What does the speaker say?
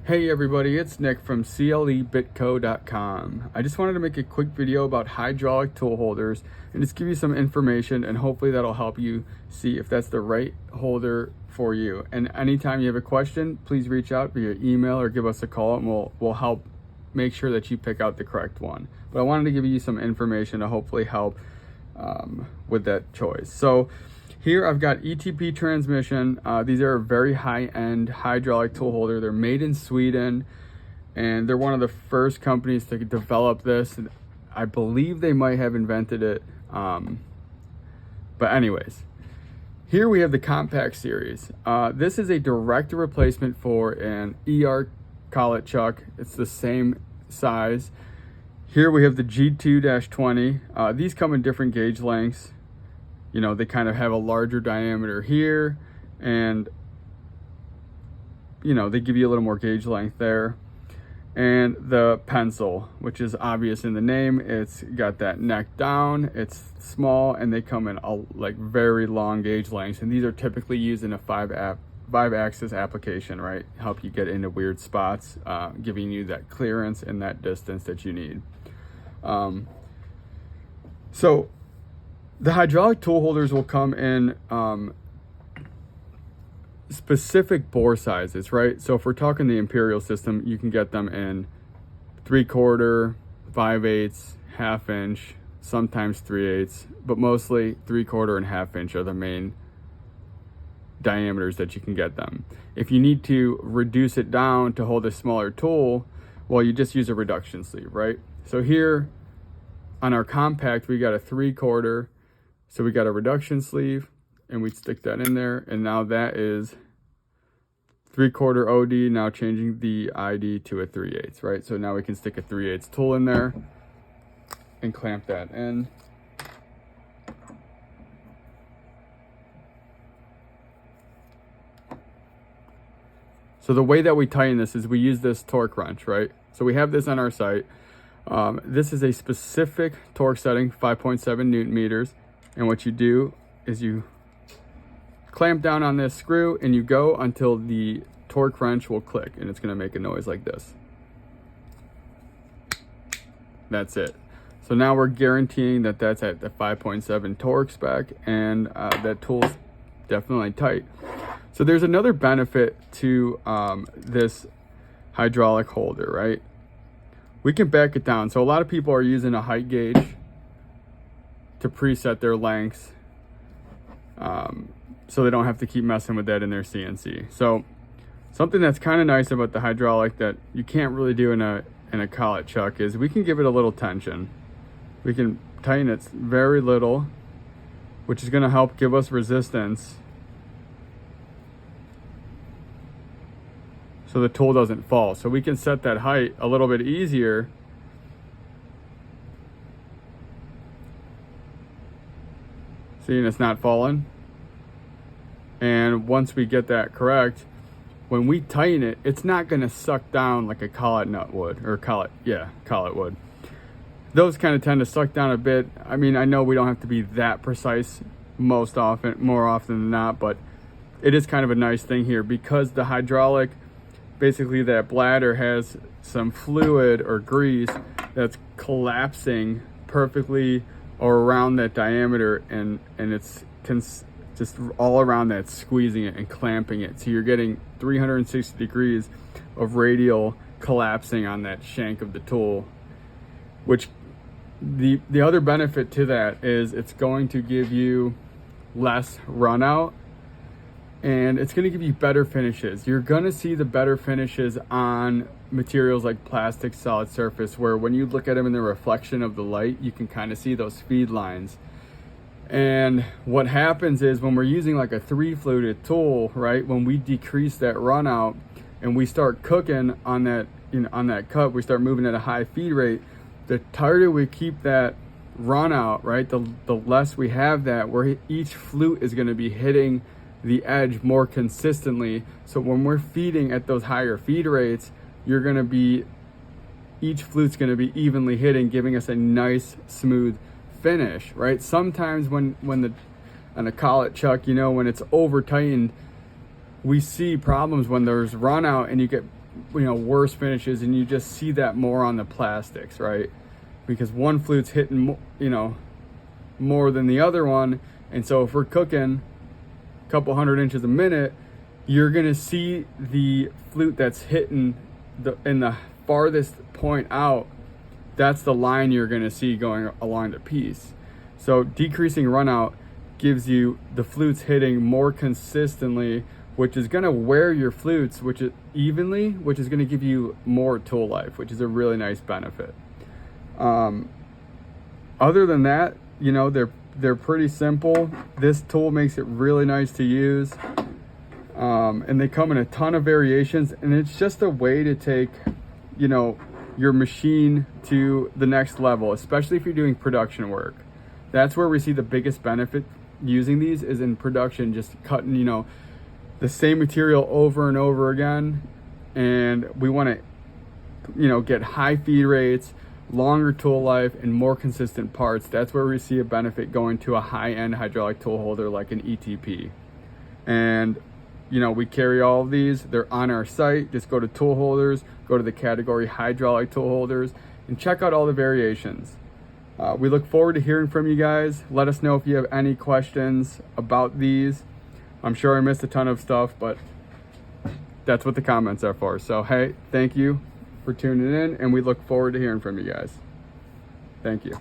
Hey everybody, it's Nick from CleBitCo.com. I just wanted to make a quick video about hydraulic tool holders and just give you some information, and hopefully that'll help you see if that's the right holder for you. And anytime you have a question, please reach out via email or give us a call, and we'll help make sure that you pick out the correct one. But I wanted to give you some information to hopefully help with that choice. So here I've got ETP transmission. These are a very high-end hydraulic tool holder. They're made in Sweden, and they're one of the first companies to develop this. I believe they might have invented it. But anyways, here we have the compact series. This is a direct replacement for an ER collet chuck. It's the same size. Here we have the G2-20. These come in different gauge lengths. You know, they kind of have a larger diameter here, and you know, they give you a little more gauge length there. And the pencil, which is obvious in the name, it's got that neck down, it's small, and they come in like very long gauge lengths, and these are typically used in a five axis application, right? Help you get into weird spots, giving you that clearance and that distance that you need. So the hydraulic tool holders will come in specific bore sizes, right? So if we're talking the Imperial system, you can get them in 3/4, 5/8, 1/2 inch, sometimes 3/8, but mostly 3/4 and 1/2 inch are the main diameters that you can get them. If you need to reduce it down to hold a smaller tool, well, you just use a reduction sleeve, right? So here on our compact, we got a 3/4. So we got a reduction sleeve, and we stick that in there, and now that is 3/4 OD, now changing the ID to a 3/8, right? So now we can stick a 3/8 tool in there and clamp that in. So the way that we tighten this is we use this torque wrench, right? So we have this on our site. This is a specific torque setting, 5.7 Newton meters. And what you do is you clamp down on this screw, and you go until the torque wrench will click, and it's going to make a noise like this. That's it. So now we're guaranteeing that that's at the 5.7 torque spec, and that tool's definitely tight. So there's another benefit to this hydraulic holder, right? We can back it down. So a lot of people are using a height gauge to preset their lengths, so they don't have to keep messing with that in their CNC. So something that's kind of nice about the hydraulic that you can't really do in a collet chuck is we can give it a little tension. We can tighten it very little, which is going to help give us resistance so the tool doesn't fall. So we can set that height a little bit easier. See, and it's not falling. And once we get that correct, when we tighten it, it's not going to suck down like a collet nut would, or collet would. Those kind of tend to suck down a bit. I mean, I know we don't have to be that precise more often than not, but it is kind of a nice thing here because the hydraulic, basically that bladder has some fluid or grease that's collapsing perfectly or around that diameter, and it's just all around that, squeezing it and clamping it. So you're getting 360 degrees of radial collapsing on that shank of the tool, which the other benefit to that is it's going to give you less runout, and it's going to give you better finishes. You're going to see the better finishes on materials like plastic solid surface, where when you look at them in the reflection of the light, you can kind of see those feed lines. And what happens is when we're using like a 3-fluted tool, right, when we decrease that runout and we start cooking on that, on that cut, we start moving at a high feed rate, the tighter we keep that runout, right, the less we have that, where each flute is going to be hitting the edge more consistently. So when we're feeding at those higher feed rates, you're going to be, each flute's going to be evenly hitting, giving us a nice smooth finish, right? Sometimes when on a collet chuck, when it's over tightened, we see problems when there's run out and you get worse finishes, and you just see that more on the plastics, right? Because one flute's hitting, more than the other one. And so if we're cooking a couple 100 inches a minute, you're gonna see the flute that's hitting in the farthest point out. That's the line you're gonna see going along the piece. So decreasing runout gives you the flutes hitting more consistently, which is gonna wear your flutes evenly, which is gonna give you more tool life, which is a really nice benefit. Other than that, they're pretty simple. This tool makes it really nice to use. And they come in a ton of variations, and it's just a way to take, your machine to the next level, especially if you're doing production work. That's where we see the biggest benefit using these, is in production, just cutting, the same material over and over again. And we want to, get high feed rates, longer tool life, and more consistent parts. That's where we see a benefit going to a high-end hydraulic tool holder like an ETP. And we carry all of these. They're on our site. Just go to tool holders, go to the category hydraulic tool holders, and check out all the variations. We look forward to hearing from you guys. Let us know if you have any questions about these. I'm sure I missed a ton of stuff, but that's what the comments are for. So, hey, thank you for tuning in, and we look forward to hearing from you guys. Thank you.